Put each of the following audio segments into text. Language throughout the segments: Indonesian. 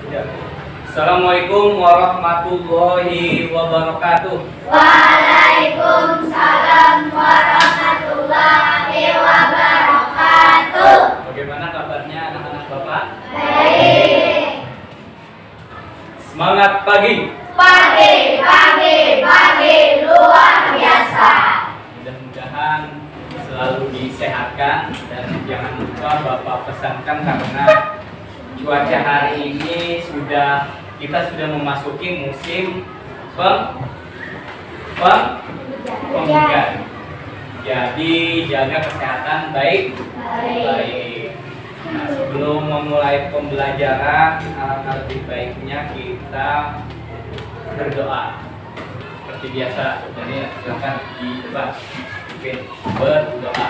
Ya. Assalamualaikum warahmatullahi wabarakatuh. Waalaikumsalam warahmatullahi wabarakatuh. Bagaimana kabarnya anak-anak Bapak? Baik. Semangat pagi. Pagi luar biasa. Mudah-mudahan selalu disehatkan dan jangan lupa Bapak pesankan karena cuaca hari ini kita sudah memasuki musim penghujan. Jadi jaga kesehatan baik. Nah, sebelum memulai pembelajaran, alangkah lebih baiknya kita berdoa seperti biasa. Jadi silakan di depan mungkin berdoa.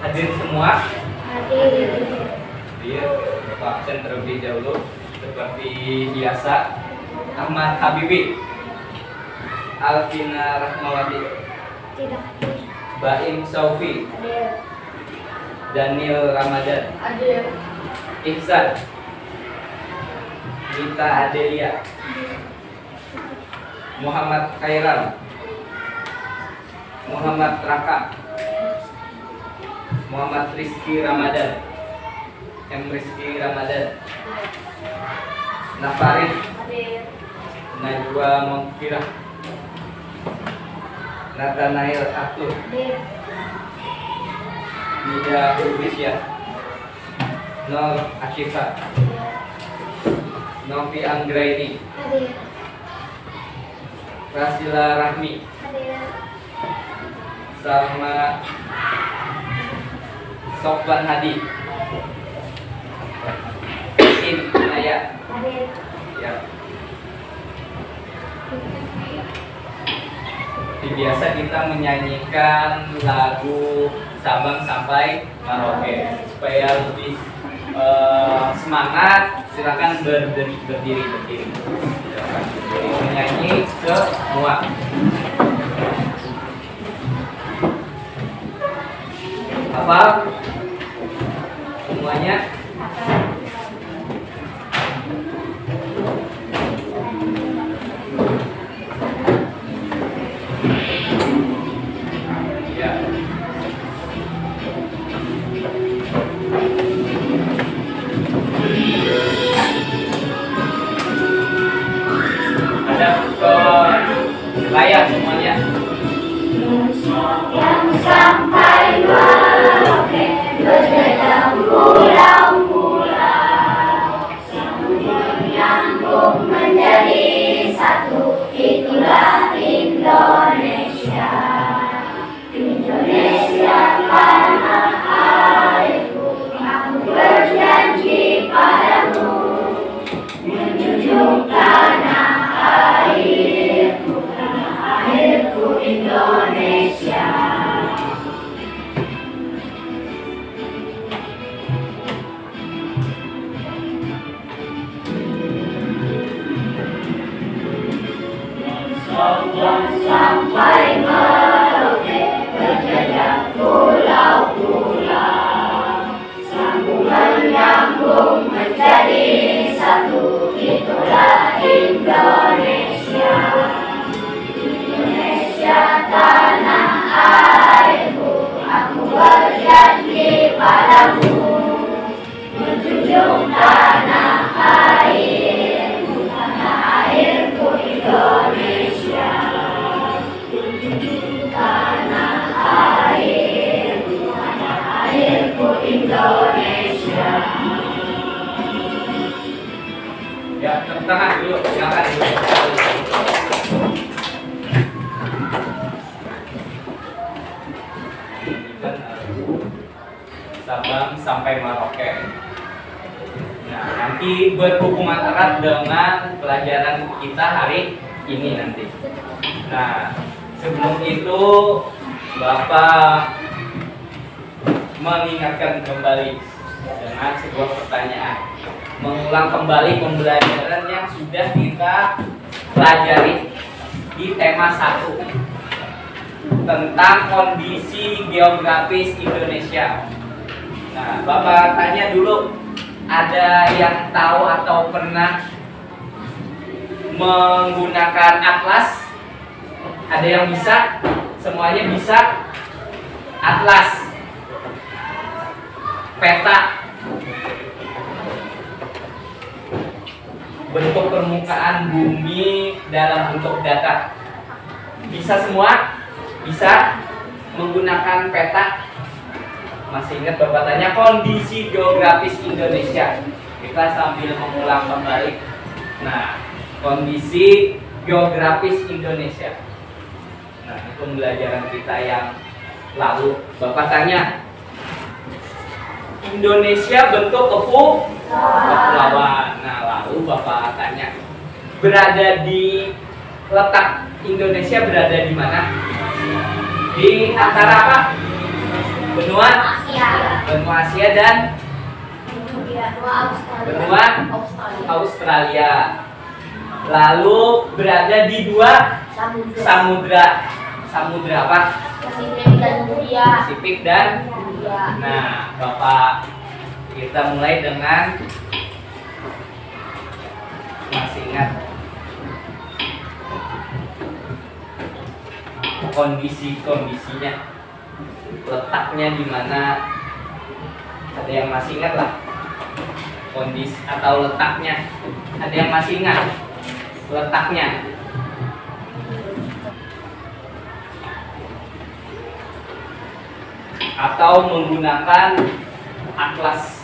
Hadir semua? Hadir. Bapak absen terlebih dahulu seperti biasa. Ahmad Habibi, Alvina Rahmawati, Tidak hadir. Baim Saufi, Hadir. Daniel Ramadan, Hadir. Ihsan, Gita Adelia, Muhammad Khairan, Muhammad Raka, Muhammad Rizky Ramadan, Rizky Ramadan, Nafarid, Najwa Mongfirah, Nathanael Atur, Nida Urbisya, Nur Ashifa, Novi Anggraini, Rasila Rahmi, Salma Sofwan Hadi, Inaya. Ya. Biasa kita menyanyikan lagu Sabang sampai Merauke supaya lebih semangat. Silakan berdiri. Silakan berdiri menyanyi semua. Apa? Semuanya? Ya. Ada ke layar semuanya. Yang sampai Merauke berdalam pulau sampai Merauke berjajah pulau-pulau, sambungan nyambung menjadi satu, itulah Indonesia. Indonesia tanah airku, aku berjanji padamu, menjunjung tanah airku, tanah airku Indonesia. Tanah airku Indonesia. Ya, tepuk tangan dulu, silakan dulu. Sabang sampai Merauke. Nah, nanti berhubungan erat dengan pelajaran kita hari ini nanti. Nah, sebelum itu Bapak mengingatkan kembali dengan sebuah pertanyaan, mengulang kembali pembelajaran yang sudah kita pelajari di tema 1 tentang kondisi geografis Indonesia. Nah, Bapak tanya dulu, ada yang tahu atau pernah menggunakan atlas? Ada yang bisa? Semuanya bisa? Atlas, peta, bentuk permukaan bumi dalam bentuk data. Bisa semua? Bisa menggunakan peta? Masih ingat Bapak tanya kondisi geografis Indonesia. Kita sambil mengulang kembali. Nah, kondisi geografis Indonesia. Nah, ini pembelajaran kita yang lalu. Bapak tanya, Indonesia bentuk kepulauan. Nah, lalu Bapak tanya, letak Indonesia berada di mana? Di antara apa? Benua Asia dan benua Australia. Lalu berada di 2 samudra. Samudra apa? Pasifik dan Nah, Bapak, kita mulai dengan masih ingat kondisinya, letaknya di mana? Ada yang masih ingat lah kondisi atau letaknya? Ada yang masih ingat letaknya? Atau menggunakan atlas.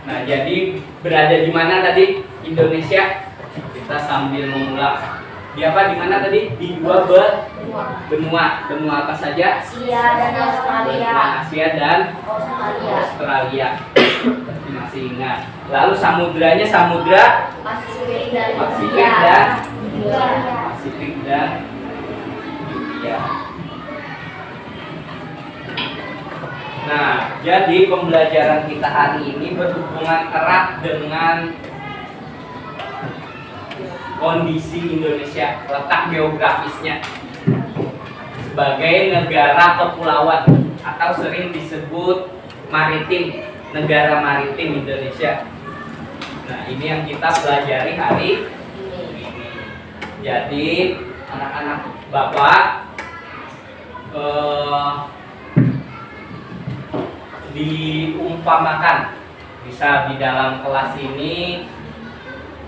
Nah, jadi berada di mana tadi Indonesia? Kita sambil mengulang. Di apa? Di mana tadi? Di 2 benua. Benua apa saja? Asia dan Australia. Benua Asia dan Australia. Masih ingat. Lalu samudranya samudra Pasifik dan India. Nah, jadi pembelajaran kita hari ini berhubungan erat dengan kondisi Indonesia, letak geografisnya sebagai negara kepulauan atau sering disebut maritim, negara maritim Indonesia. Nah, ini yang kita pelajari hari ini. Jadi, anak-anak Bapak diumpamakan, bisa di dalam kelas ini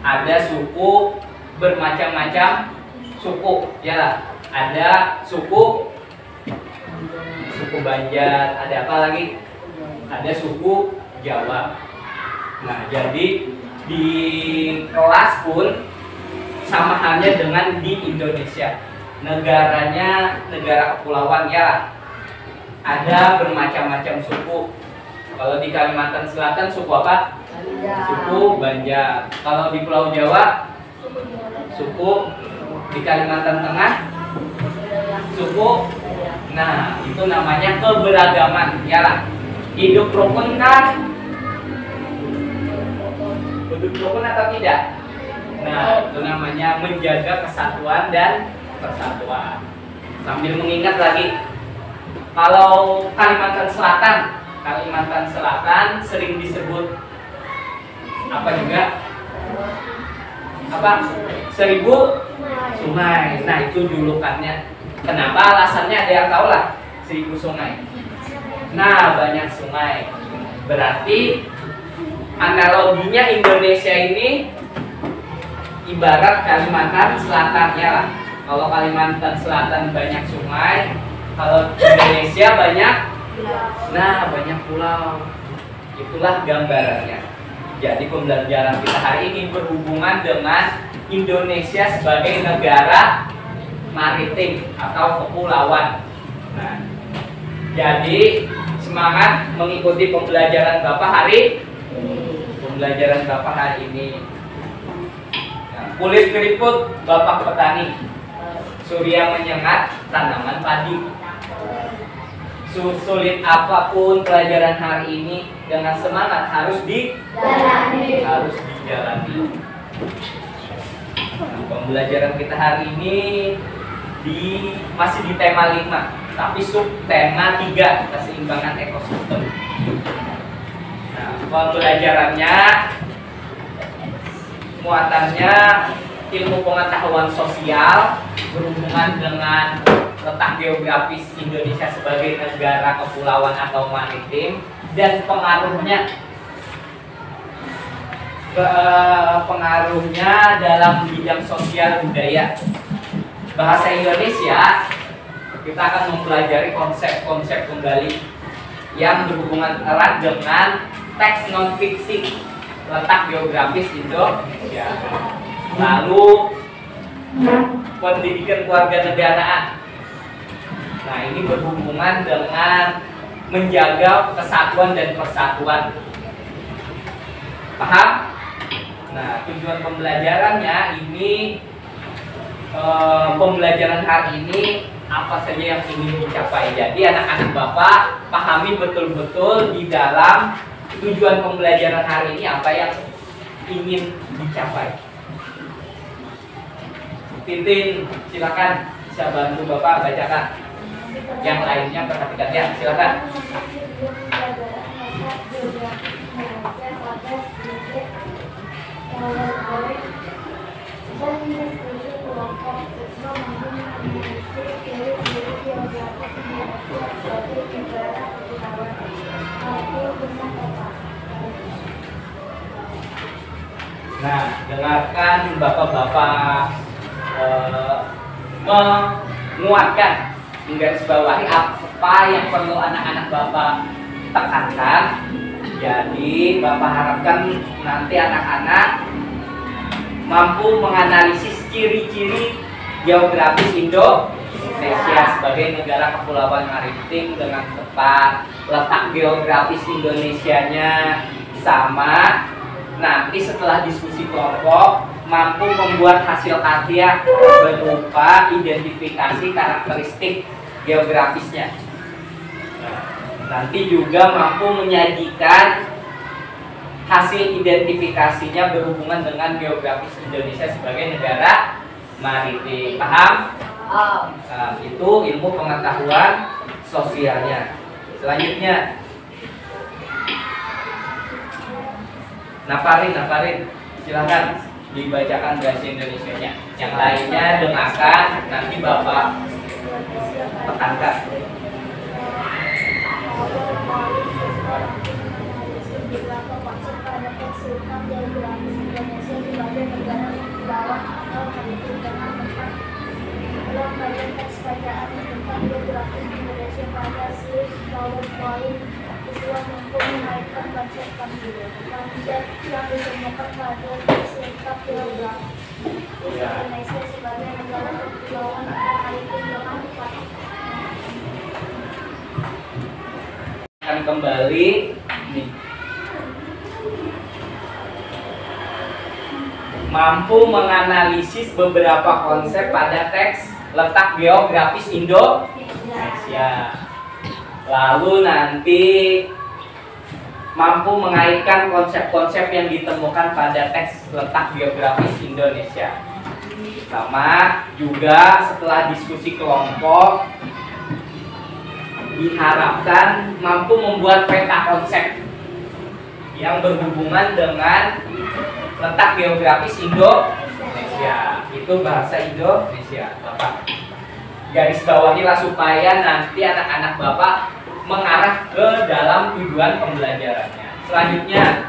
ada suku bermacam-macam suku, ya. Ada suku Banjar, ada apa lagi? Ada suku Jawa. Nah, jadi di kelas pun sama halnya dengan di Indonesia. Negaranya negara kepulauan, ya. Ada bermacam-macam suku. Kalau di Kalimantan Selatan suku apa? Suku Banjar. Kalau di Pulau Jawa suku, di Kalimantan Tengah suku. Nah, itu namanya keberagaman, ya. Hidup rukun kan? Hidup rukun atau tidak? Nah, itu namanya menjaga kesatuan dan persatuan. Sambil mengingat lagi, kalau Kalimantan Selatan sering disebut apa juga? Apa? 1000 sungai. Nah, itu julukannya. Kenapa? Alasannya ada yang tahu lah. 1000 sungai. Nah, banyak sungai. Berarti analoginya Indonesia ini ibarat Kalimantan Selatannya lah. Kalau Kalimantan Selatan banyak sungai, kalau Indonesia banyak, nah banyak pulau. Itulah gambarannya. Jadi pembelajaran kita hari ini berhubungan dengan Indonesia sebagai negara maritim atau kepulauan. Nah, jadi semangat mengikuti pembelajaran Bapak hari ini. Nah, kulit keriput Bapak petani, surya menyengat tanaman padi. Sulit apapun pelajaran hari ini, dengan semangat harus dijalani. Nah, pembelajaran kita hari ini masih di tema 5, tapi sub tema 3, keseimbangan ekosistem. Nah, pembelajarannya muatannya ilmu pengetahuan sosial berhubungan dengan letak geografis Indonesia sebagai negara kepulauan atau maritim dan pengaruhnya dalam bidang sosial budaya. Bahasa Indonesia, kita akan mempelajari konsep-konsep kembali yang berhubungan erat dengan teks non-fiksi letak geografis Indonesia. Lalu pendidikan kewarganegaraan. Nah, ini berhubungan dengan menjaga kesatuan dan persatuan. Paham? Nah, tujuan pembelajarannya ini pembelajaran hari ini apa saja yang ingin dicapai. Jadi anak-anak Bapak pahami betul-betul di dalam tujuan pembelajaran hari ini apa yang ingin dicapai. Tintin, silakan bisa bantu Bapak bacakan. Yang lainnya perhatikan ya, silakan. Nah, dengarkan bapak-bapak menguatkan, menggarisbawahi apa yang perlu anak-anak bapak tekankan. Jadi bapak harapkan nanti anak-anak mampu menganalisis ciri-ciri geografis Indonesia sebagai negara kepulauan maritim dengan tepat, letak geografis Indonesianya sama. Nanti setelah diskusi kelompok mampu membuat hasil karya berupa identifikasi karakteristik geografisnya. Nanti juga mampu menyajikan hasil identifikasinya berhubungan dengan geografis Indonesia sebagai negara maritim. Paham? Nah, itu ilmu pengetahuan sosialnya. Selanjutnya, Naparin, silakan dibacakan bahasa Indonesianya. Yang lainnya dengarkan, nanti Bapak tekankan. Indonesia sebagai negara kepulauan maritim dengan tepat. Akan kembali nih. Mampu menganalisis beberapa konsep pada teks letak geografis Indonesia. Lalu nanti mampu mengaitkan konsep-konsep yang ditemukan pada teks letak geografis Indonesia. Sama juga setelah diskusi kelompok diharapkan mampu membuat peta konsep yang berhubungan dengan letak geografis Indonesia. Itu bahasa Indonesia, Bapak. Garis bawahilah supaya nanti anak-anak Bapak mengarah ke dalam tujuan pembelajarannya. Selanjutnya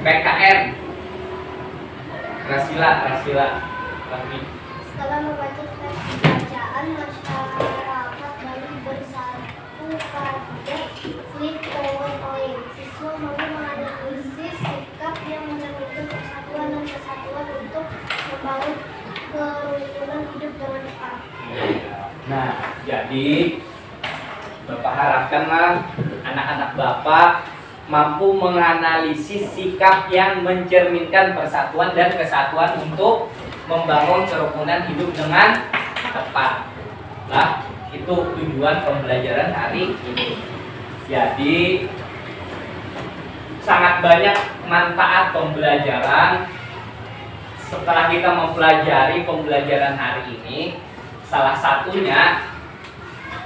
PKN. Rasila lagi. Setelah membaca teks bacaan, masyarakat Bali bersatu pada slip PowerPoint. Siswa mampu menganalisis sikap yang mencerminkan persatuan dan kesatuan untuk membangun kerukunan hidup dengan cepat. Nah, jadi Bapak harapkanlah anak-anak Bapak mampu menganalisis sikap yang mencerminkan persatuan dan kesatuan untuk membangun kerukunan hidup dengan tepat. Nah, itu tujuan pembelajaran hari ini. Jadi sangat banyak manfaat pembelajaran setelah kita mempelajari pembelajaran hari ini. Salah satunya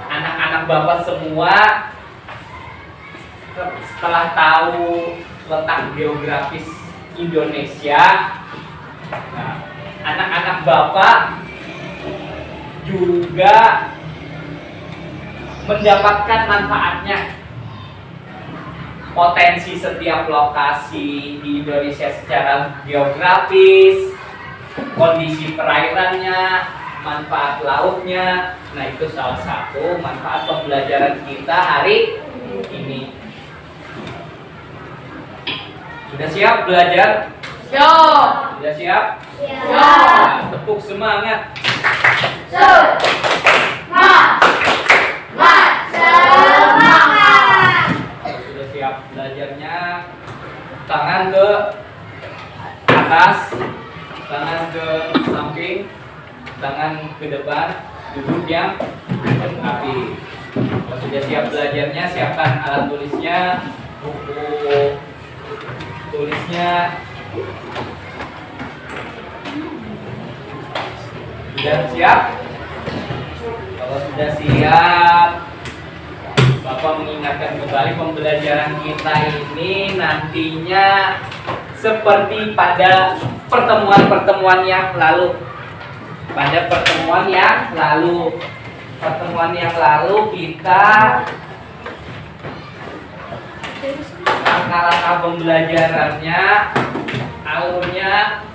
anak-anak Bapak semua setelah tahu letak geografis Indonesia, nah, anak-anak Bapak juga mendapatkan manfaatnya. Potensi setiap lokasi di Indonesia secara geografis, kondisi perairannya, manfaat lautnya. Nah, itu salah satu manfaat pembelajaran kita hari ini. Sudah siap belajar? Siap. Sudah siap? Ya. Nah, tepuk semangat. Semangat. Kalau sudah siap belajarnya, tangan ke atas, tangan ke samping, tangan ke depan, duduk yang rapi. Kalau sudah siap belajarnya, siapkan alat tulisnya, buku tulisnya. Sudah siap? Kalau sudah siap, Bapak mengingatkan kembali pembelajaran kita ini nantinya seperti pada pertemuan-pertemuan yang lalu. Pada pertemuan yang lalu kita langkah-langkah pembelajarannya, alurnya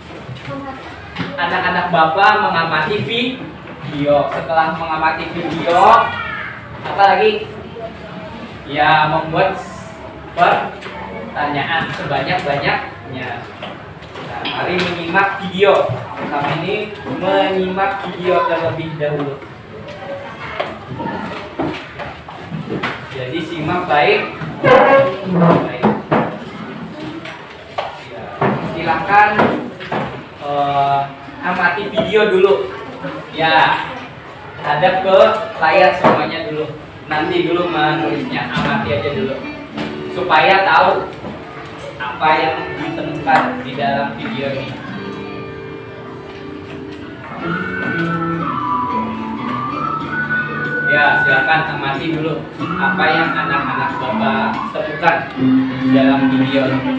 anak-anak Bapak mengamati video. Setelah mengamati video, apa lagi? Ya, membuat pertanyaan sebanyak-banyaknya. Nah, mari menyimak video. Kami ini menyimak video terlebih dahulu. Jadi simak baik. Ya, silakan amati video dulu. Ya, hadap ke layar semuanya dulu. Nanti dulu menulisnya, amati aja dulu supaya tahu apa yang ditemukan di dalam video ini. Ya, silakan amati dulu apa yang anak-anak Bapak temukan di dalam video ini.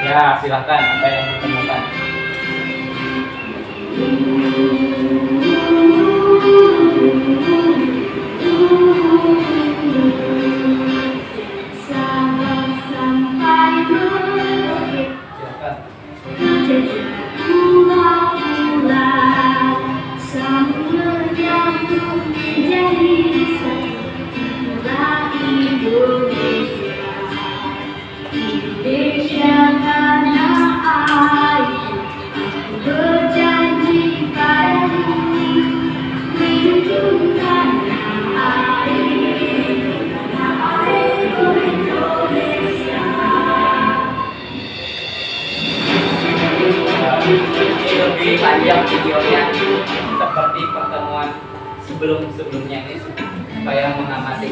Ya, silakan apa yang ditemukan. Lebih panjang videonya seperti pertemuan sebelumnya ini supaya mengamati.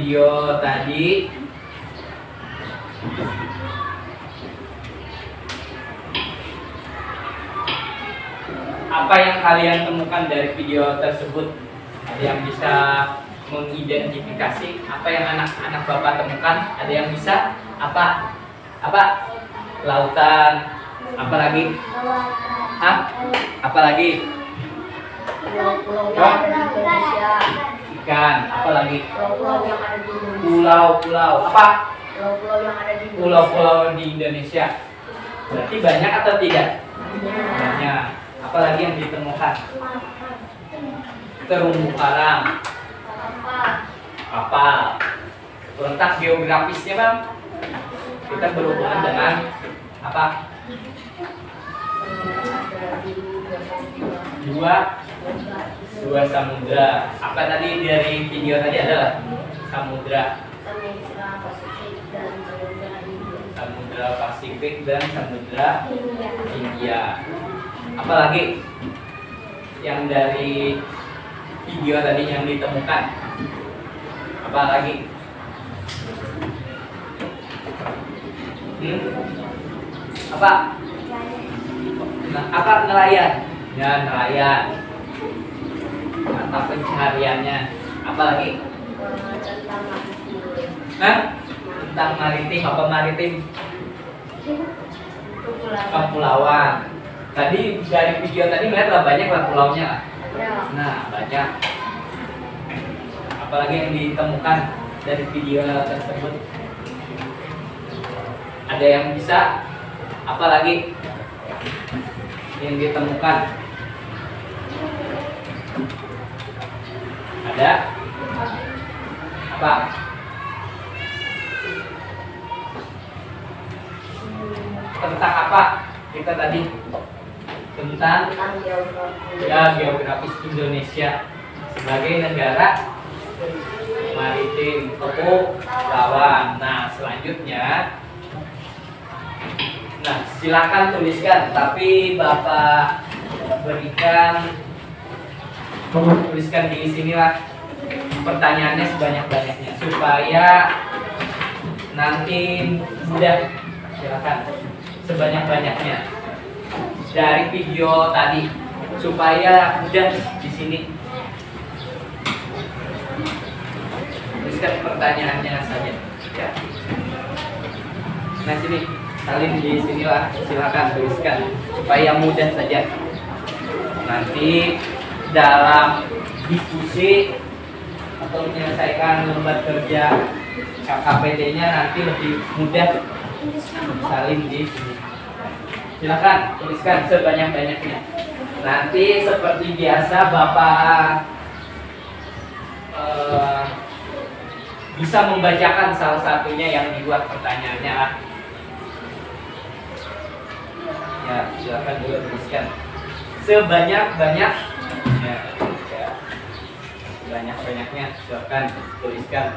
video tadi apa yang kalian temukan dari video tersebut? Ada yang bisa mengidentifikasi apa yang anak-anak Bapak temukan? Ada yang bisa? Apa? Lautan. Apa lagi? Hah? Apa lagi? Pulau-pulau yang ada di Indonesia. Ikan. Apa lagi? Pulau-pulau yang ada di Indonesia. Pulau-pulau. Apa? Pulau-pulau yang ada di Indonesia. Pulau-pulau di Indonesia. Berarti banyak atau tidak? Banyak. Banyak. Apalagi yang ditemukan? Terumbu karang. Kapal. Letak geografisnya Bang? Kita berhubungan dengan apa? Dua samudra. Apa tadi dari video tadi adalah samudra? Samudra Pasifik dan Samudra Hindia. Samudra Pasifik dan Samudra Hindia. Apalagi yang dari video tadi yang ditemukan? Apalagi? Apa? Nah, apa nelayan? Ya, nelayan. Mata pencahariannya. Apalagi? Tentang maritim. Hah? Tentang maritim. Apa maritim? Kepulauan. Tadi dari video tadi melihat banyak lah pulaunya. Ya. Nah, banyak. Apalagi yang ditemukan dari video tersebut? Ada yang bisa? Apalagi yang ditemukan? Ada? Apa? Tentang apa kita tadi? Tentang geografi. ya geografis Indonesia sebagai negara maritim kepulauan. Nah, selanjutnya, nah silakan tuliskan, tapi Bapak berikan tuliskan di sinilah pertanyaannya sebanyak-banyaknya supaya nanti mudah. Silakan sebanyak-banyaknya dari video tadi supaya mudah di sini. Tuliskan pertanyaannya saja. Ya. Nah sini, salin di sinilah. Silakan tuliskan supaya mudah saja. Nanti dalam diskusi atau menyelesaikan lembar kerja KKPD-nya nanti lebih mudah. Salin di sini. Silakan tuliskan sebanyak-banyaknya. Nanti seperti biasa Bapak bisa membacakan salah satunya yang dibuat pertanyaannya. Ya, silakan juga tuliskan sebanyak-banyaknya. Ya. Sebanyak-banyaknya silakan tuliskan.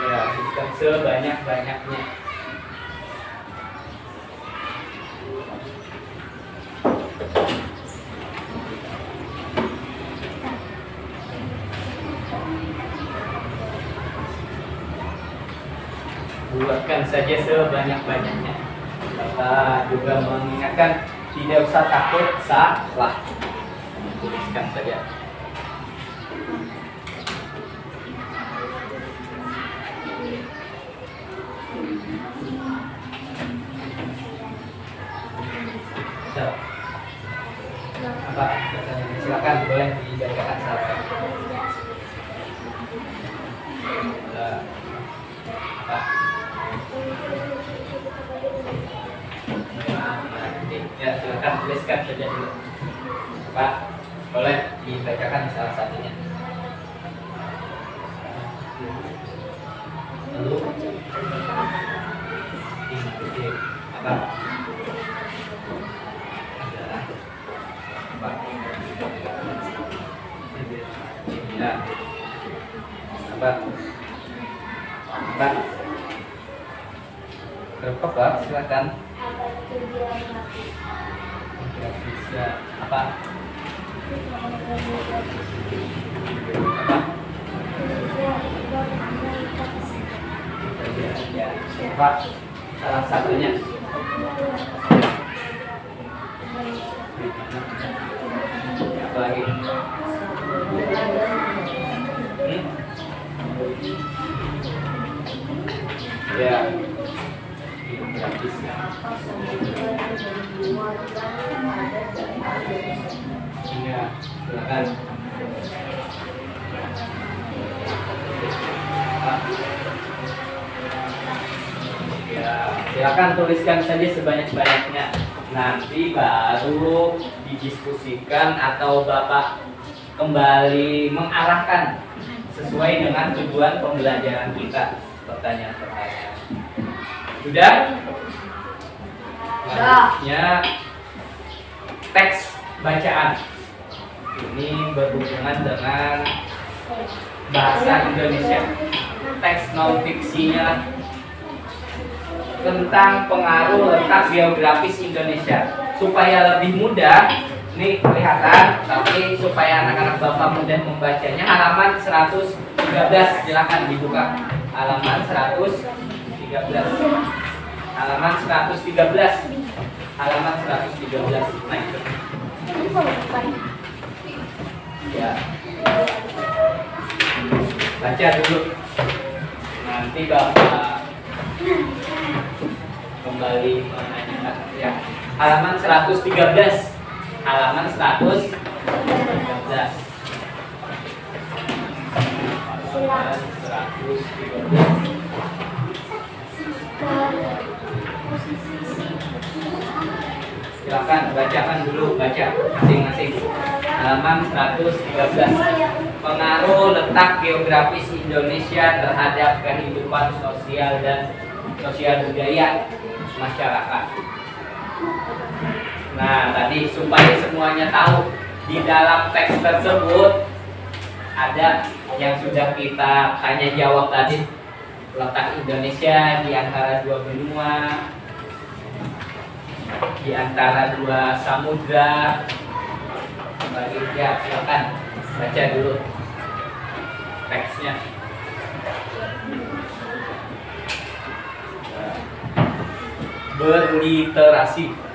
Ya, tuliskan sebanyak-banyaknya. Buatkan saja sebanyak-banyaknya. Bapak juga mengingatkan tidak usah takut salah. Tuliskan saja. Apa? Silakan boleh dibacakan salah satu. Apa? Ya silakan tuliskan saja dulu. Pak, boleh dibacakan salah satunya. Lalu apa? Ya. Apa? Apa? bab silakan. Apa itu geografi? Bisa apa? Ya, apa? Salah satunya. Apa lagi? Ya, geografis ya. Ya, silakan. Ya, silakan tuliskan saja sebanyak-banyaknya. Nanti baru didiskusikan atau Bapak kembali mengarahkan sesuai dengan tujuan pembelajaran kita. Pertanyaan-pertanyaan. Sudah? Selanjutnya teks bacaan. Ini berhubungan dengan bahasa Indonesia. Teks non fiksinya tentang pengaruh letak geografis Indonesia. Supaya lebih mudah, ini kelihatan, tapi supaya anak-anak Bapak mudah membacanya, halaman 113 silakan dibuka. Halaman 113. Halaman 113. Halaman 113. Nah, itu. Ya. Baca dulu. Nanti Bapak kembali menanyakan ya. Halaman 113. Halaman 113. Halaman 113. Silakan bacakan dulu, baca masing-masing. Halaman 113. Pengaruh letak geografis Indonesia terhadap kehidupan sosial dan sosial budaya masyarakat. Nah, tadi supaya semuanya tahu, di dalam teks tersebut ada yang sudah kita tanya jawab tadi. Letak Indonesia di antara dua benua, di antara dua samudra. Ya, silakan baca dulu teksnya. Berliterasi.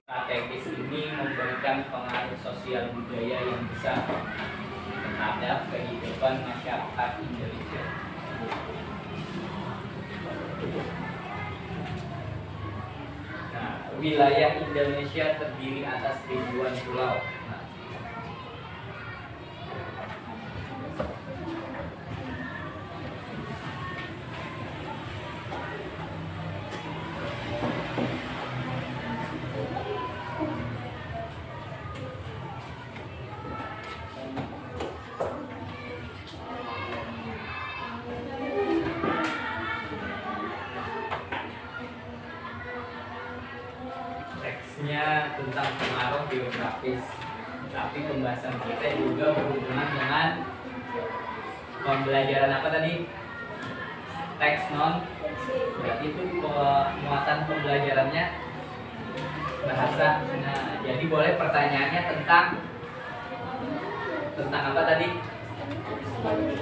Strategis ini memberikan pengaruh sosial budaya yang besar terhadap kehidupan masyarakat Indonesia. Nah, wilayah Indonesia terdiri atas ribuan pulau. Nah, teksnya tentang pengaruh geografis, tapi pembahasan kita juga berhubungan dengan pembelajaran apa tadi? Teks non, berarti itu muatan pembelajarannya bahasa. Nah, jadi boleh pertanyaannya tentang apa tadi?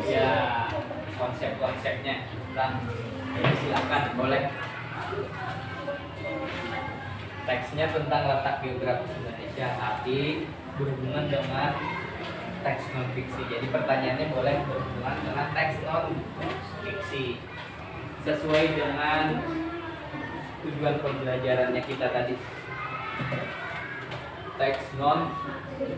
Ya, konsep-konsepnya tentang. Jadi silakan boleh. Teksnya tentang letak geografis Indonesia, tapi berhubungan dengan teks non fiksi. Jadi pertanyaannya boleh berhubungan dengan teks non fiksi sesuai dengan tujuan pembelajarannya kita tadi. Teks non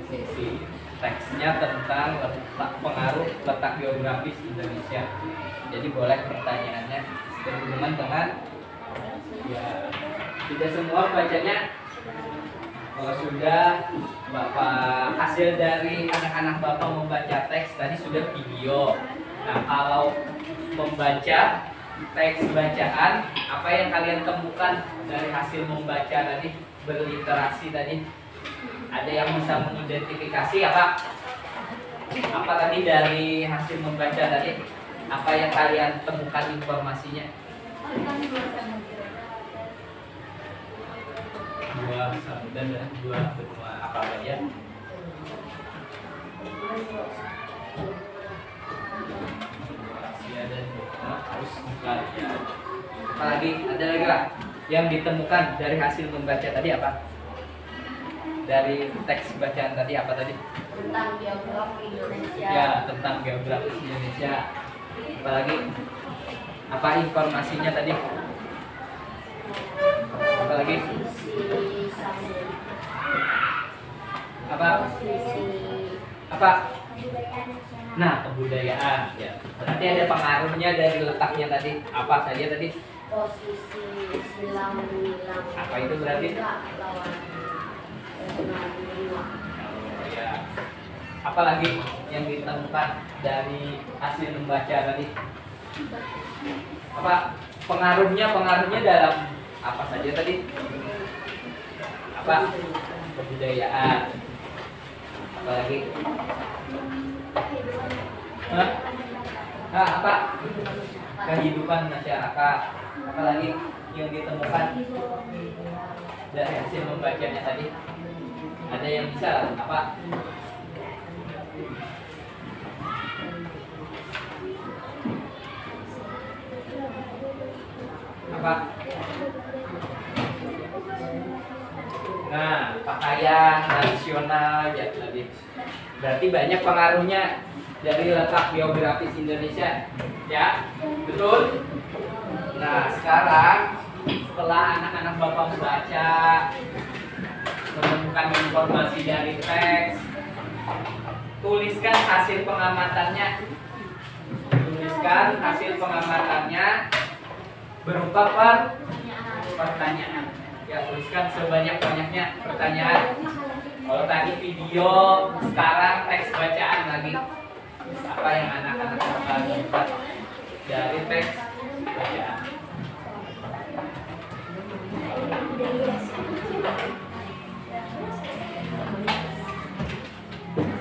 fiksi, teksnya tentang pengaruh letak geografis Indonesia. Jadi boleh pertanyaannya berhubungan dengan, ya, tidak semua bacanya Kalau sudah, Bapak hasil dari anak-anak Bapak membaca teks tadi sudah video. Nah, kalau membaca teks bacaan, apa yang kalian temukan dari hasil membaca tadi, berliterasi tadi? Ada yang bisa mengidentifikasi apa? Apa tadi dari hasil membaca tadi? Apa yang kalian temukan informasinya? Dua samudra dan dua benua apa saja? Asia dan Australia. Apalagi ada lagi lah yang ditemukan dari hasil membaca tadi apa? Dari teks bacaan tadi apa tadi? Tentang geografi Indonesia. Ya, tentang geografis Indonesia. Apalagi apa informasinya tadi? Apalagi Posisi samudra. apa? Posisi Apa? Kebudayaan nasional. Nah, kebudayaan ya. Berarti ada pengaruhnya dari letaknya tadi. Apa saja tadi? posisi silang menyilang. Apa itu berarti? Lawan personal benua. Oh, ya. Apalagi yang ditemukan dari hasil membaca tadi? Apa pengaruhnya dalam apa saja tadi? Apa? Kebudayaan. Apalagi? Hah? Nah, apa? Kehidupan masyarakat. Apalagi yang ditemukan dari hasil membacanya tadi? Ada yang bisa apa? Apa? Nah, pakaian tradisional ya tadi. Berarti banyak pengaruhnya dari letak geografis Indonesia. Ya, betul? Nah, sekarang setelah anak-anak Bapak membaca, menemukan informasi dari teks, tuliskan hasil pengamatannya. Tuliskan hasil pengamatannya berupa pertanyaan. Ya, tuliskan sebanyak-banyaknya pertanyaan. Kalau tadi video, sekarang teks bacaan lagi. Apa yang anak-anak bakal dapat dari teks bacaan?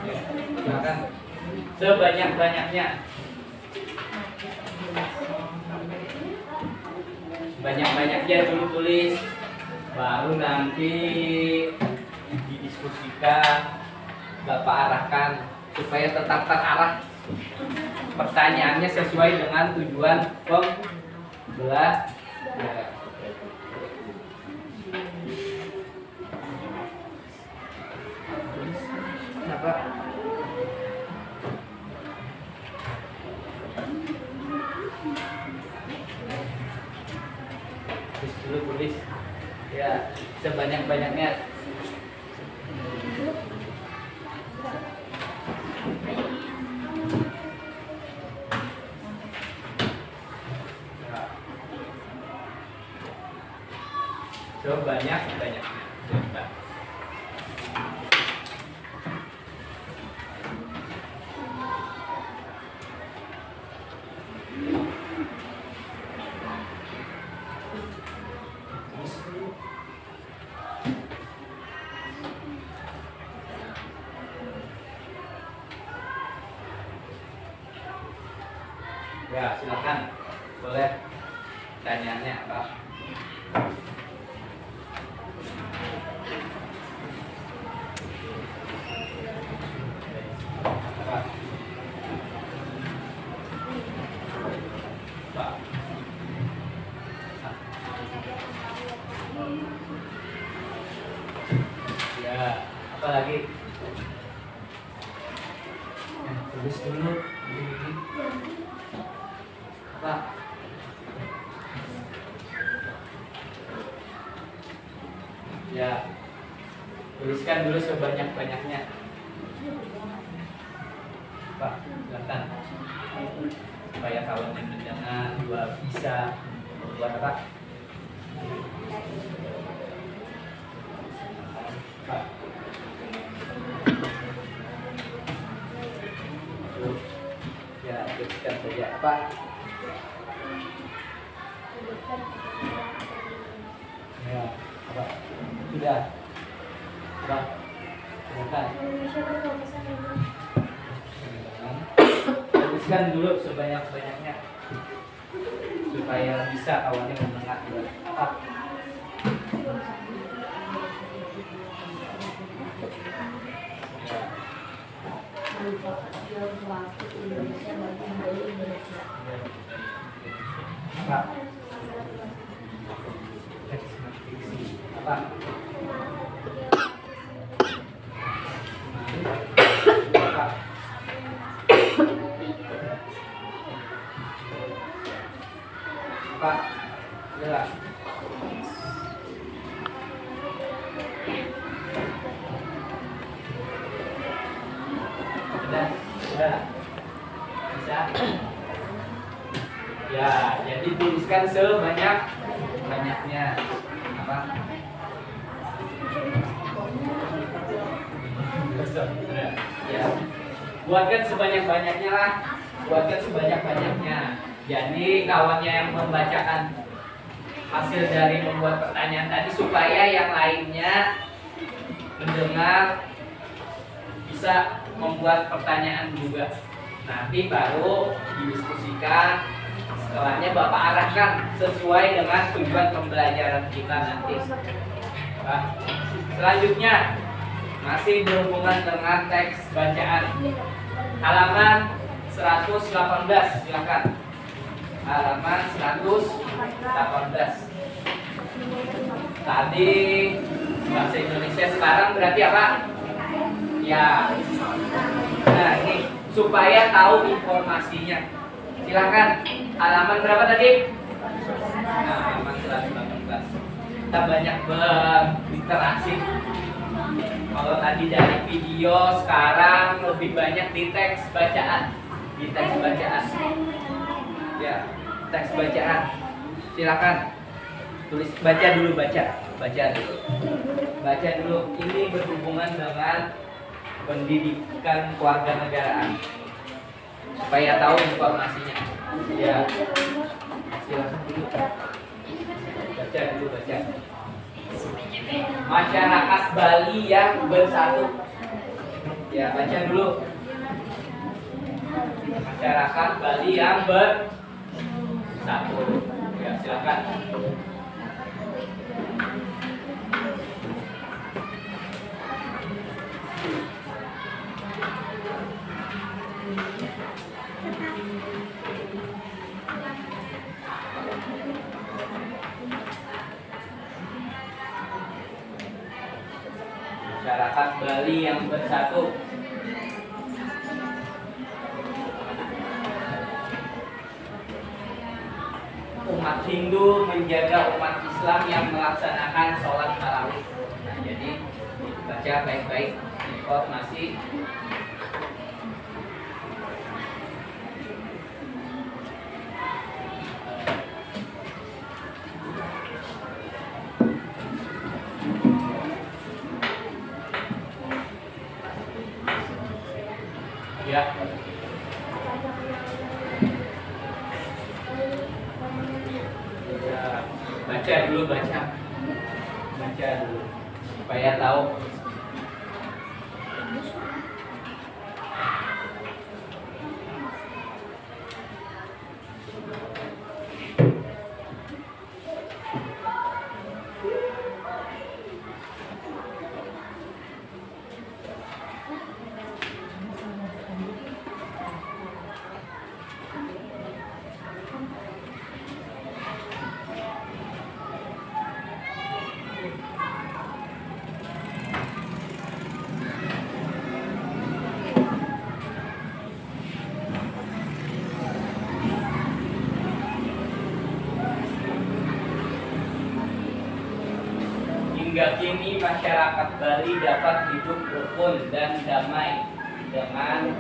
Ya, silakan. Sebanyak-banyaknya. Banyak-banyaknya dulu tulis, baru nanti didiskusikan, Bapak arahkan supaya tetap terarah pertanyaannya sesuai dengan tujuan pembelajaran. Kenapa? Tulis dulu tulis. Ya, sebanyak-banyaknya. Sebanyak-banyaknya. Ya, silakan. Boleh. Pertanyaannya apa? Apa? Apa? Ya, apa lagi? Tulis dulu. Apa? Ya, tuliskan dulu sebanyak-banyaknya. Pak, silakan. Supaya kawan yang mendengar juga bisa membuat apa? Pak. Ya, teruskan saja. Apa? Ya, apa? Sudah. Apa? Bukan. Indonesia berbahasa Inggris. Teruskan dulu sebanyak-banyaknya supaya bisa kawannya mendengar juga. Apa? Indonesia bagi budaya Indonesia. Apa? Apa? Apa? Apa? Jelas. Sudah. Bisa. Ya, jadi tuliskan sebanyak-banyaknya. Apa? Sudah. Ya. Buatkan sebanyak-banyaknya lah. Buatkan sebanyak-banyaknya. Jadi kawannya yang membacakan hasil dari membuat pertanyaan tadi supaya yang lainnya mendengar bisa membuat pertanyaan juga. Nanti baru didiskusikan. Setelahnya Bapak arahkan sesuai dengan tujuan pembelajaran kita nanti. Nah, selanjutnya masih berhubungan dengan teks bacaan. Halaman 118, silakan. Halaman 118. Tadi bahasa Indonesia, sekarang berarti apa? Ya. Nah, ini supaya tahu informasinya. Silakan. Halaman berapa tadi? Nah, halaman 118. Kita banyak berinteraksi. Kalau tadi dari video, sekarang lebih banyak di teks bacaan. Di teks bacaan. Ya, teks bacaan. Silakan. Tulis, baca dulu, baca dulu. Baca dulu. Ini berhubungan dengan pendidikan kewarganegaraan. Supaya tahu informasinya. Ya. Silakan dulu. Baca dulu, baca. Masyarakat Bali yang bersatu. Ya, baca dulu. Masyarakat Bali yang bersatu. Ya, silakan. Masyarakat Bali yang bersatu. Umat Hindu menjaga umat Islam yang melaksanakan sholat tarawih. Nah, jadi baca baik-baik informasi. Ya. Ya, baca dulu, baca dulu supaya tahu. Hingga kini masyarakat Bali dapat hidup rukun dan damai dengan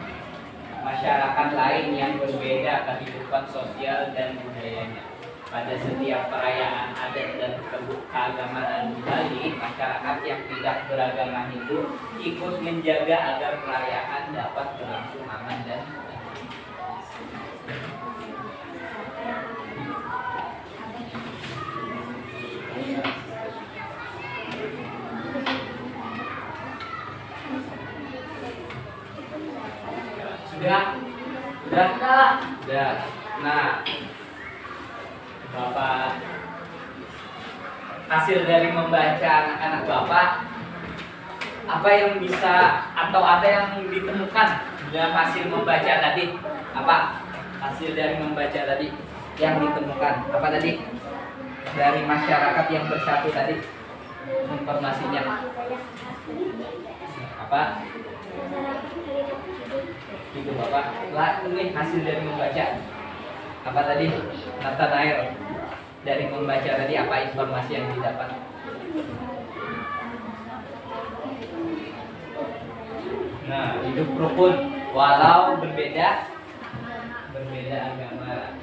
masyarakat lain yang berbeda kehidupan sosial dan budayanya. Pada setiap perayaan adat dan keagamaan di Bali, masyarakat yang tidak beragama Hindu ikut menjaga agar perayaan dapat berlangsung aman dan sudah. Nah, Bapak, hasil dari membaca anak-anak Bapak, apa yang bisa atau ada yang ditemukan dalam hasil membaca tadi? Apa hasil dari membaca tadi yang ditemukan? Apa tadi? Dari masyarakat yang bersatu tadi, informasinya apa? Gitu Bapak. Lah, ini hasil dari membaca. Apa tadi? Nathanael, dari membaca tadi apa informasi yang didapat? Nah, hidup rukun walau berbeda agama.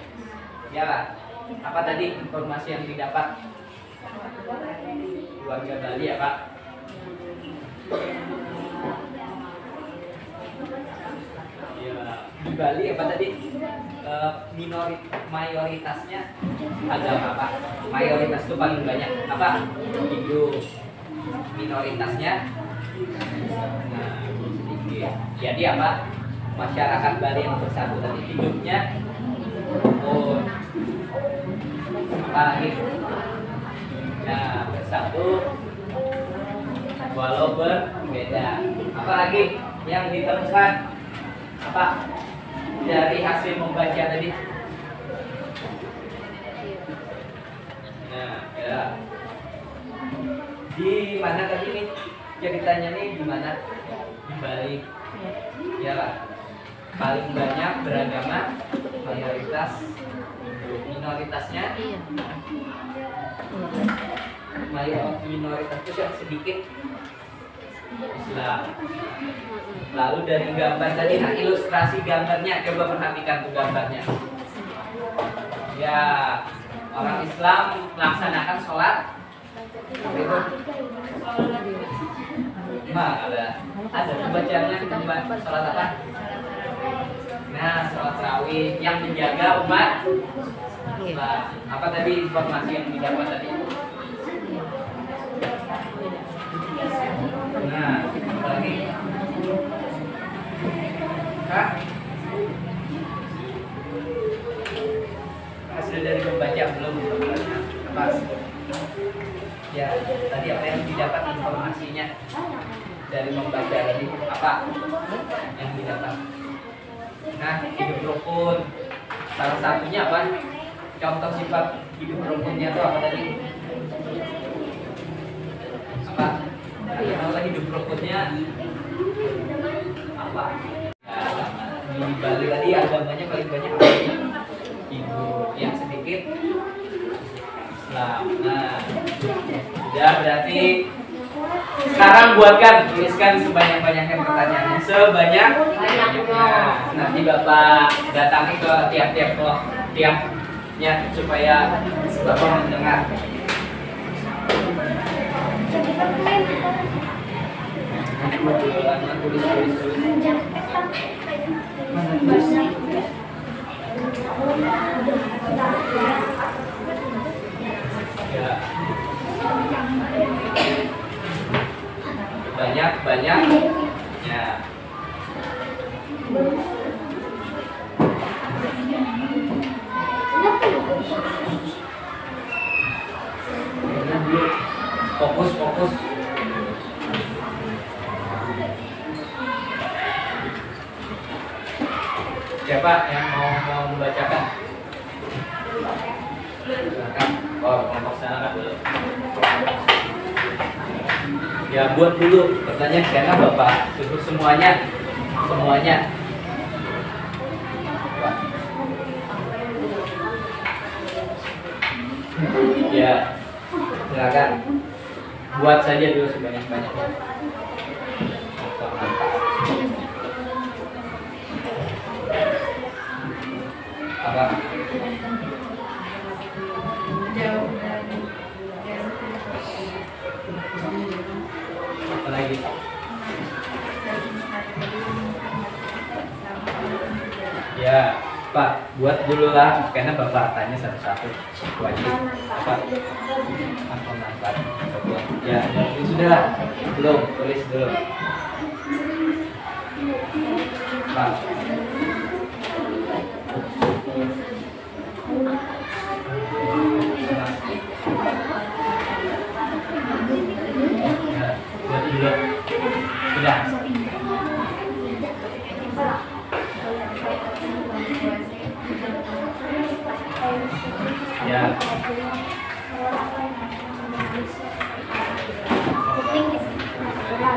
Ya lah. Apa tadi informasi yang didapat? Keluarga Bali ya Pak? Di Bali apa tadi? Mayoritasnya agama apa? Mayoritas itu paling banyak apa? Hindu. Minoritasnya nah, sedikit. Jadi apa? Masyarakat Bali yang bersatu tadi hidupnya apa lagi? Nah, bersatu walau berbeda. Apa lagi yang ditemukan? Apa dari hasil membaca tadi? Nah, ya. Di mana tadi nih ceritanya nih di mana? Di Bali. Ya lah. Paling banyak beragama, mayoritas, minoritasnya. Minoritas itu yang sedikit Islam. Lalu dari gambar tadi, nah ilustrasi gambarnya, coba perhatikan tuh gambarnya. Ya, orang Islam melaksanakan sholat. Itu. Nah, ada pembacanya sholat apa? Nah, sholat tarawih yang menjaga umat. Nah, apa tadi informasi yang didapat tadi? Nah, apa lagi? Hah? Hasil dari membaca belum pas. Ya, tadi apa yang didapat informasinya dari membaca tadi apa yang didapat? Nah, hidup rukun. Salah satunya apa? Contoh sifat hidup rukunnya itu apa tadi? Apa? Kalau hidup rukunnya apa? Di Bali tadi agamanya paling banyak apa? Hindu, yang sedikit Islam. Nah, ya berarti sekarang buatkan, tuliskan sebanyak-banyaknya pertanyaannya, sebanyak-banyaknya. Nanti Bapak datangi ke tiapnya supaya Bapak mendengar. Ya. Banyak ya. Fokus. Siapa yang mau membacakan? Silakan. Oh, kelompok sana dulu. Ya, buat dulu pertanyaan karena Bapak suruh semuanya. Ya, silakan. Buat saja dulu sebanyak-banyaknya. Apa? Ya, Pak, buat dulu lah, karena Bapak tanya satu-satu wajib. Pak, apa manfaat? Ya, ini sudah lah. Belum, tulis dulu. Pak. Ya, buat dulu. Sudah. Ya.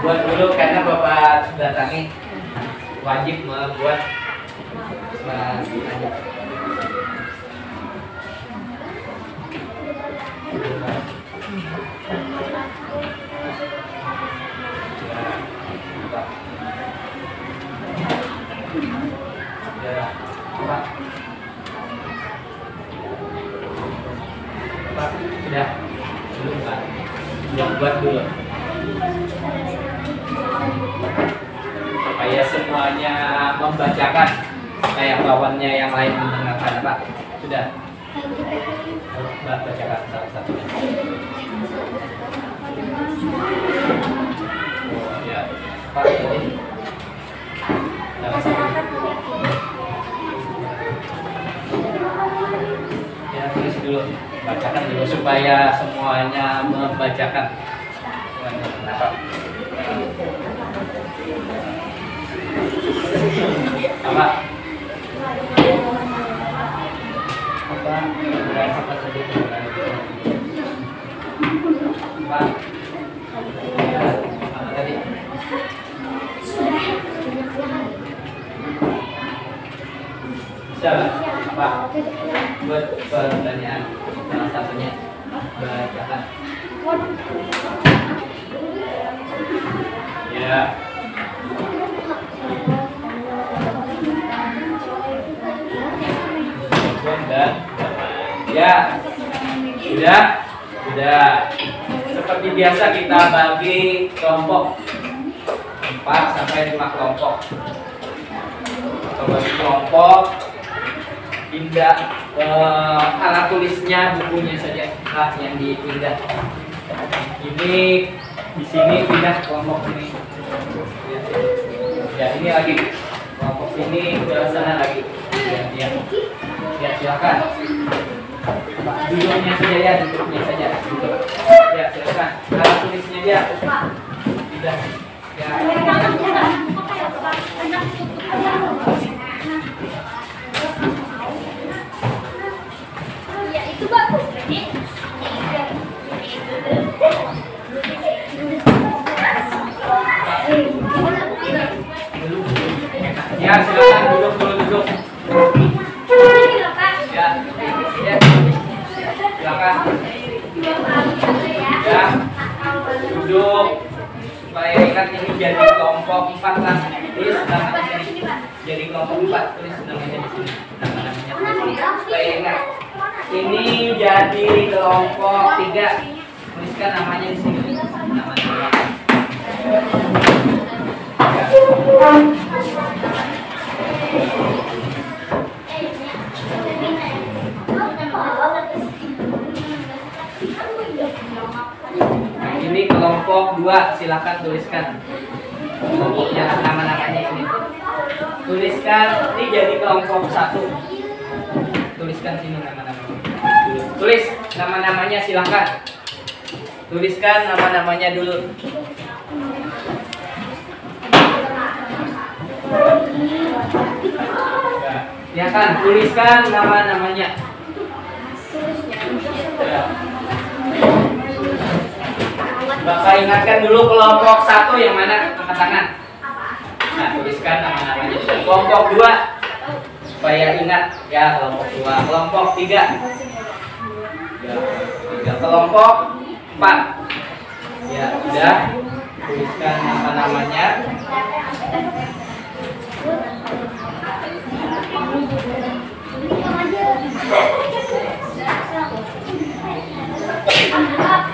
Buat dulu karena Bapak datangi wajib membuat Pak, sudah belum Pak? Buat dulu supaya semuanya membacakan kayak lawannya yang lain mendengarkan Pak. Sudah. Mbak bacakan satu-satunya. Ya, Pak. Ya, tulis dulu. Bacakan dulu supaya semuanya membacakan. Kenapa? Apa? Apa saja Pak? Apa tadi? Bisa Pak? Buat pertanyaan salah satunya bacakan. Ya. Dan ya sudah seperti biasa kita bagi kelompok 4 sampai 5 kelompok. Kita bagi kelompok, pindah alat tulisnya, bukunya saja yang dipindah. Ini di sini pindah kelompok ini. Ya ini lagi kelompok ini ke sana lagi. Ya silakan. Duduknya saja ya, duduknya saja. Duduk. Ya silakan. Alat tulisnya dia. Tidak. Ya. Ya itu bagus. Ya silakan duduk dulu. Ya, silakan. Ya, duduk supaya ingat ini jadi kelompok 4 kan. Tulis namanya jadi kelompok 4, tulis namanya di sini. Namanya supaya ingat. Ini jadi kelompok 3. Tuliskan namanya di sini. Namanya. Ini kelompok 2, silakan tuliskan kelompoknya, nama-namanya ini. Tuliskan, ini jadi kelompok 1. Tuliskan sini nama-namanya. Tulis nama-namanya silakan. Tuliskan nama-namanya dulu. Ya kan, tuliskan nama-namanya. Ya. Bapak ingatkan dulu kelompok 1 yang mana, angkat tangan. Nah, tuliskan nama-namanya. Kelompok 2 supaya ingat ya, kelompok 2. Kelompok 3. Ya, 3. Kelompok 4. Ya, sudah. Tuliskan nama-namanya.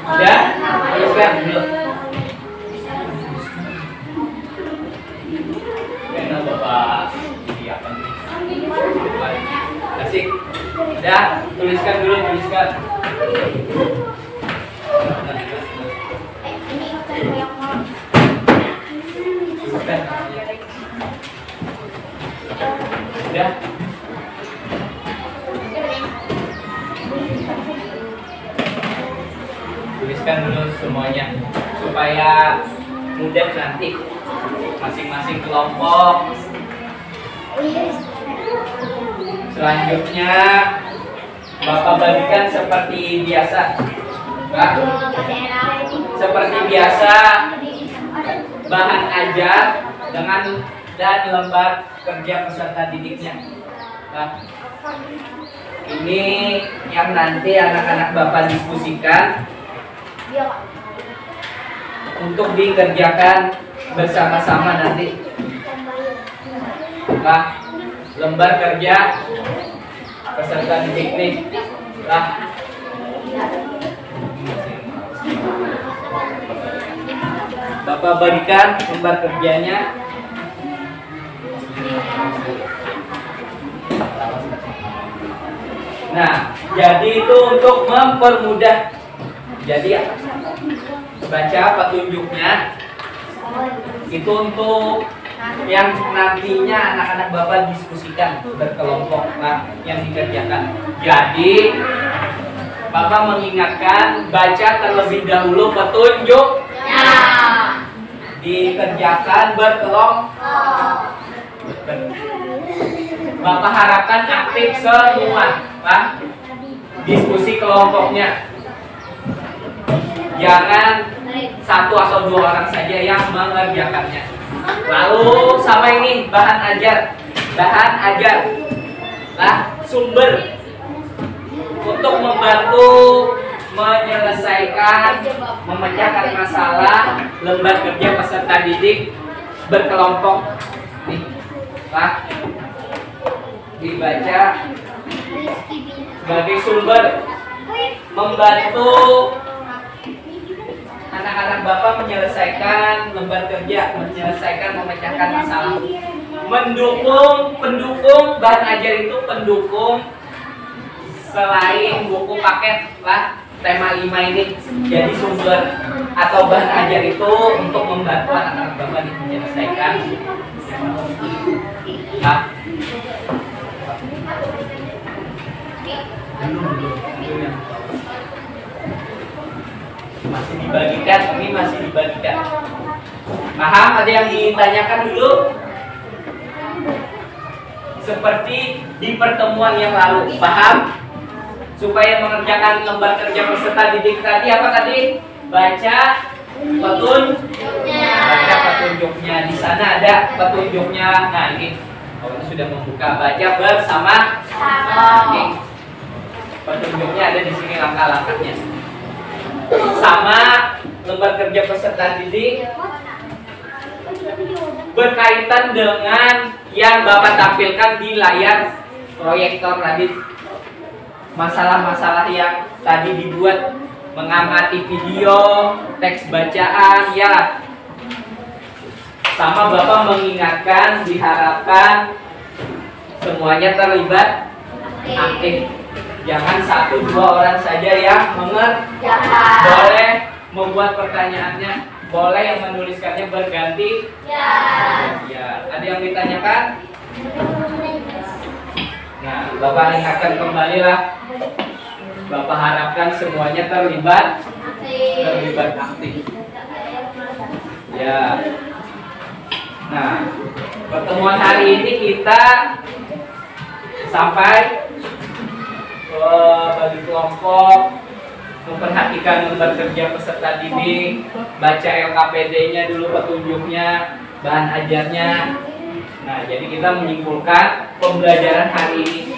Sudah, tuliskan dulu. Karena Bapak ini apa nih? Ya, tuliskan dulu, tuliskan. Ini yang mau. Tuliskan. Udah. Tuliskan dulu semuanya supaya mudah nanti masing-masing kelompok. Selanjutnya Bapak bagikan seperti biasa. Pak, seperti biasa bahan ajar dan lembar kerja peserta didiknya. Nah, ini yang nanti anak-anak Bapak diskusikan untuk dikerjakan bersama-sama nanti. Nah, lembar kerja peserta didik nih. Nah, Bapak berikan lembar kerjanya. Nah, jadi itu untuk mempermudah. Jadi baca petunjuknya itu untuk yang nantinya anak-anak Bapak diskusikan berkelompok, nah, yang dikerjakan. Jadi Bapak mengingatkan baca terlebih dahulu petunjuknya, dikerjakan berkelompok. Bapak harapkan aktif semua, Pak. Diskusi kelompoknya. Jangan satu atau dua orang saja yang mengerjakannya. Lalu sama ini bahan ajar. Nah, sumber untuk membantu menyelesaikan, memecahkan masalah lembar kerja peserta didik berkelompok. Nih, Pak, dibaca sebagai sumber membantu anak-anak Bapak menyelesaikan lembar kerja, memecahkan masalah. Pendukung bahan ajar itu pendukung selain buku paket lah tema 5 ini. Jadi sumber atau bahan ajar itu untuk membantu anak-anak Bapak menyelesaikan. Nah, masih dibagikan, ini masih dibagikan. Paham? Ada yang ditanyakan dulu? Seperti di pertemuan yang lalu, paham? Supaya mengerjakan lembar kerja peserta didik tadi apa tadi? Baca petunjuknya. Baca petunjuknya. Di sana ada petunjuknya. Nah, ini sudah membuka, baca bersama. Ini petunjuknya ada di sini, langkah-langkahnya. Sama lembar kerja peserta didik berkaitan dengan yang Bapak tampilkan di layar proyektor tadi. Masalah-masalah yang tadi dibuat, mengamati video, teks bacaan, ya. Sama Bapak mengingatkan, diharapkan semuanya terlibat aktif. Jangan satu dua orang saja yang mengerjakan. Boleh membuat pertanyaannya, boleh yang menuliskannya berganti. Ya. Ada yang ditanyakan? Nah, Bapak ingatkan kembali lah. Bapak harapkan semuanya terlibat aktif. Ya. Nah, pertemuan hari ini kita sampai bagi kelompok, memperhatikan lembar kerja peserta didik, baca LKPD-nya dulu, petunjuknya, bahan ajarnya. Nah, jadi kita menyimpulkan pembelajaran hari ini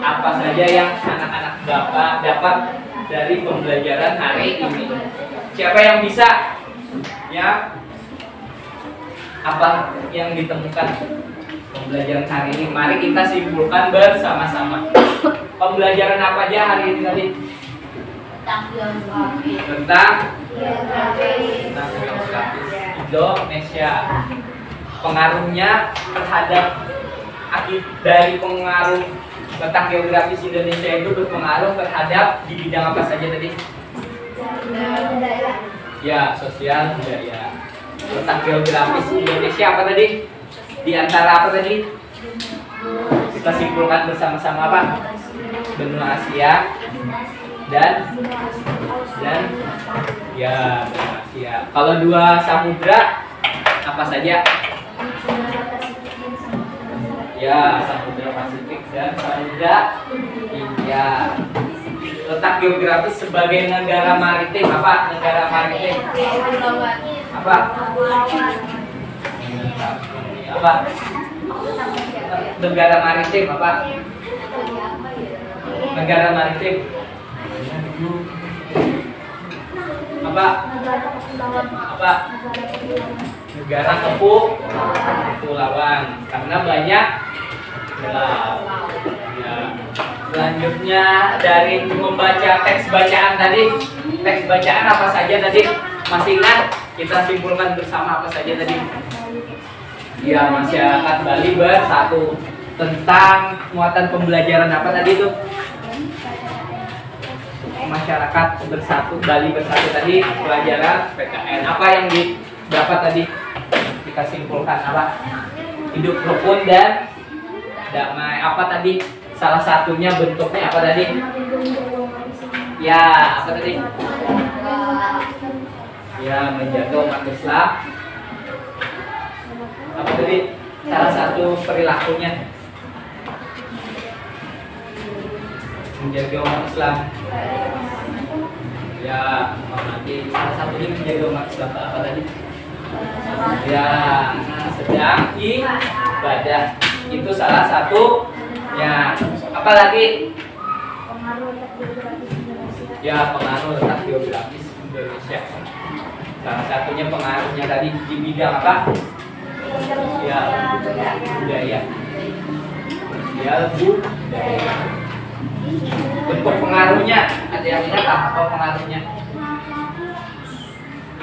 apa saja yang anak-anak Bapak dapat dari pembelajaran hari ini. Siapa yang bisa? Ya. Apa yang ditemukan pembelajaran hari ini? Mari kita simpulkan bersama-sama. Pembelajaran apa aja hari ini tadi? Tentang geografis Indonesia. Pengaruhnya terhadap dari pengaruh Letak geografis Indonesia itu berpengaruh terhadap di bidang apa saja tadi? Ya, sosial budaya. Letak geografis Indonesia apa tadi? Di antara apa tadi? Kita simpulkan bersama-sama apa? Benua Asia dan ya benua Asia. Kalau dua samudra apa saja? Ya, samudra Pasifik dan samudra India. Letak geografis sebagai negara maritim apa? Negara maritim apa? Apa? Negara maritim apa? Negara maritim apa? Apa? Negara kepulauan karena banyak pulau. Ya. Selanjutnya dari membaca teks bacaan tadi, teks bacaan apa saja tadi? Masih ingat? Kita simpulkan bersama apa saja tadi? Ya, masyarakat Bali bersatu. Tentang muatan pembelajaran apa tadi itu? Masyarakat bersatu, Bali bersatu tadi pelajaran PKN. Apa yang didapat tadi? Kita simpulkan apa? Hidup rukun dan damai. Apa tadi? Salah satunya bentuknya apa tadi? Ya, apa tadi? Ya, menjaga umat Islam. Apa tadi? Salah satu perilakunya menjaga umat Islam. Ya, nanti salah satunya menjaga umat Islam apa tadi? Ya, sedang ibadah. Itu salah satu. Ya, apa lagi? Ya, pengaruh letak geografis Indonesia. Salah satunya pengaruhnya tadi di bidang apa? Ya, budaya. Ya, budaya. Bentuk pengaruhnya ada yang ingat apa pengaruhnya?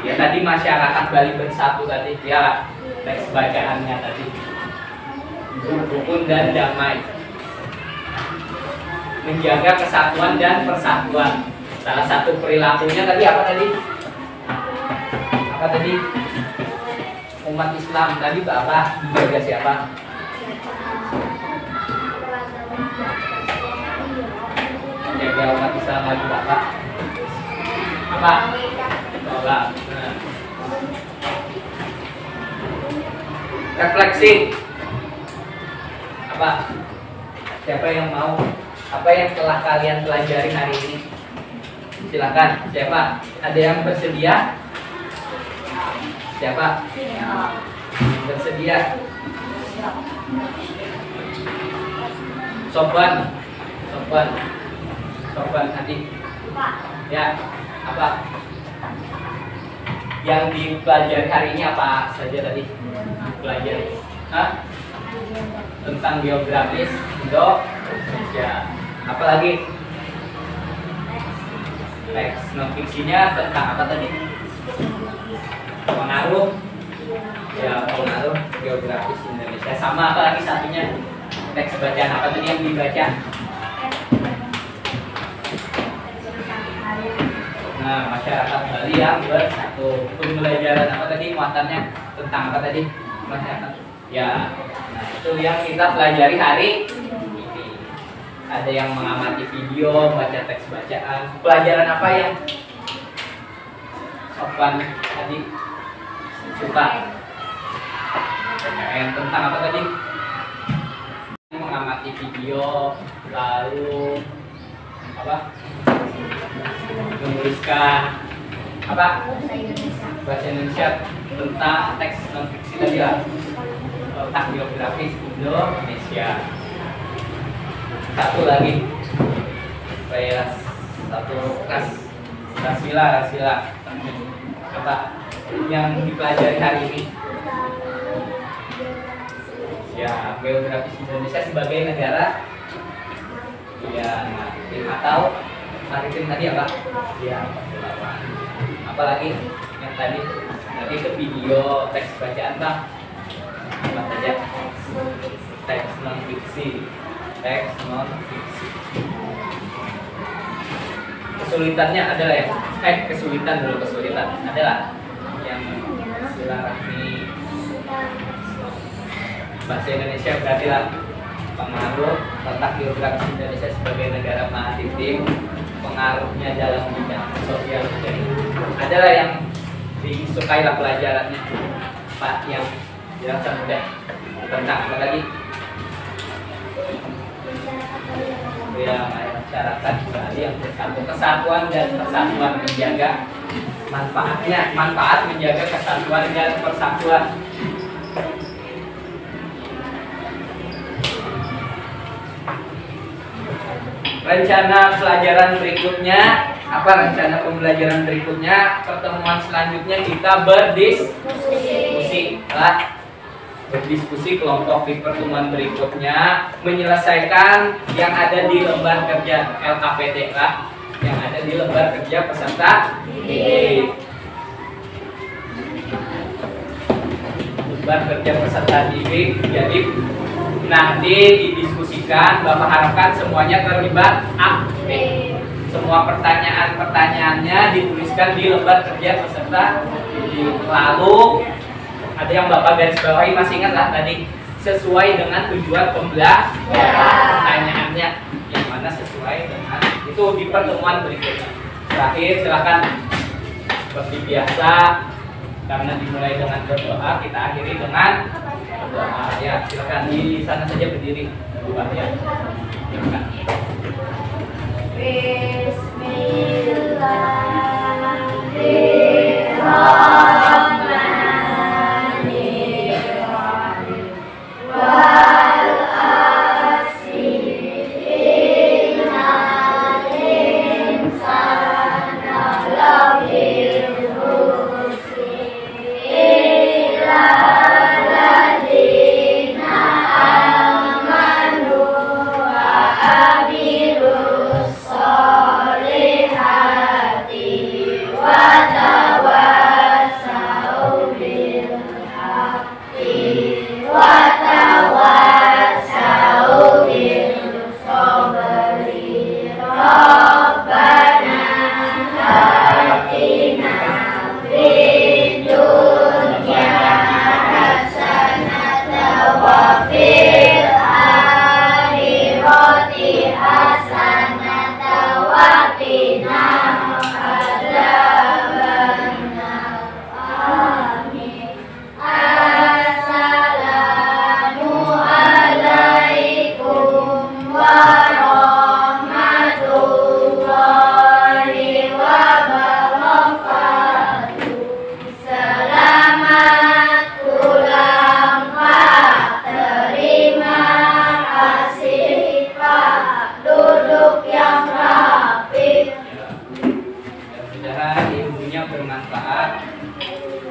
Ya tadi masyarakat Bali bersatu tadi ya teks bacaannya tadi rukun dan damai, menjaga kesatuan dan persatuan. Salah satu perilakunya tadi apa tadi? Apa tadi? Umat Islam tadi apa? Menjaga siapa? Menjaga umat Islam lagi apa? Apa? Tolak. Nah. Refleksi. Apa? Siapa yang mau? Apa yang telah kalian pelajari hari ini? Silakan. Siapa? Ada yang bersedia? Siapa? Bersedia? Sopan. Adik. Ya. Apa? Yang dipelajari hari ini apa saja tadi? Pelajari. Hah? Tentang geografis Indonesia. Apa lagi? Teks non fiksinya tentang apa tadi? Pengaruh. Ya, pengaruh geografis Indonesia. Sama apa lagi satunya? Teks bacaan apa tadi yang dibaca? Nah, masyarakat Bali yang bersatu. Pembelajaran apa tadi? Muatannya tentang apa tadi? Masyarakat. Ya, nah itu yang kita pelajari hari ini. Ada yang mengamati video, baca teks bacaan. Pelajaran apa yang Sofwan tadi suka? PKN tentang apa tadi? Mengamati video, lalu apa? Menuliskan apa? Bahasa Indonesia tentang teks non fiksi tadi lah. Letak geografis Indonesia. Satu lagi, saya satu rasila apa yang dipelajari hari ini? Ya, geografis Indonesia sebagai negara ya maritim atau maritim tadi apa? Ya, kepulauan. Apalagi yang tadi ke video teks bacaan Bang. Apa saja? Teks non fiksi. teks non fiksi. Kesulitannya adalah ya, kesulitan adalah yang silaturahmi bahasa Indonesia berarti lah pengaruh letak geografis Indonesia sebagai negara maritim, pengaruhnya dalam bidang sosial adalah yang disukai lah pelajarannya Pak yang dirasa mudah tentang apa lagi ya masyarakat Bali yang bersatu, kesatuan dan persatuan menjaga manfaat menjaga kesatuan dan persatuan. Rencana pelajaran berikutnya apa? Rencana pembelajaran berikutnya pertemuan selanjutnya kita berdiskusi lah. Berdiskusi kelompok di pertemuan berikutnya menyelesaikan yang ada di lembar kerja LKPD lah, yang ada di lembar kerja peserta didik. Lembar kerja peserta didik. Jadi nanti didiskusikan, Bapak harapkan semuanya terlibat aktif. Semua pertanyaan-pertanyaannya dituliskan di lembar kerja peserta didik. Lalu ada yang Bapak garis bawahi, masih ingat lah tadi sesuai dengan tujuan pembelajaran pertanyaannya yang mana sesuai dengan itu di pertemuan berikutnya. Terakhir silakan seperti biasa karena dimulai dengan berdoa kita akhiri dengan berdoa ya. Silakan di sana saja berdiri berdoa ya. Silakan.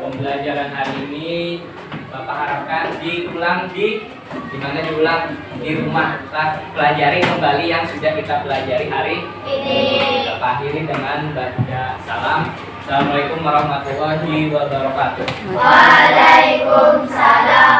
Pembelajaran hari ini Bapak harapkan diulang di mana diulang di rumah. Kita pelajari kembali yang sudah kita pelajari hari ini. Kita akhiri dengan baca salam. Assalamualaikum warahmatullahi wabarakatuh. Waalaikumsalam.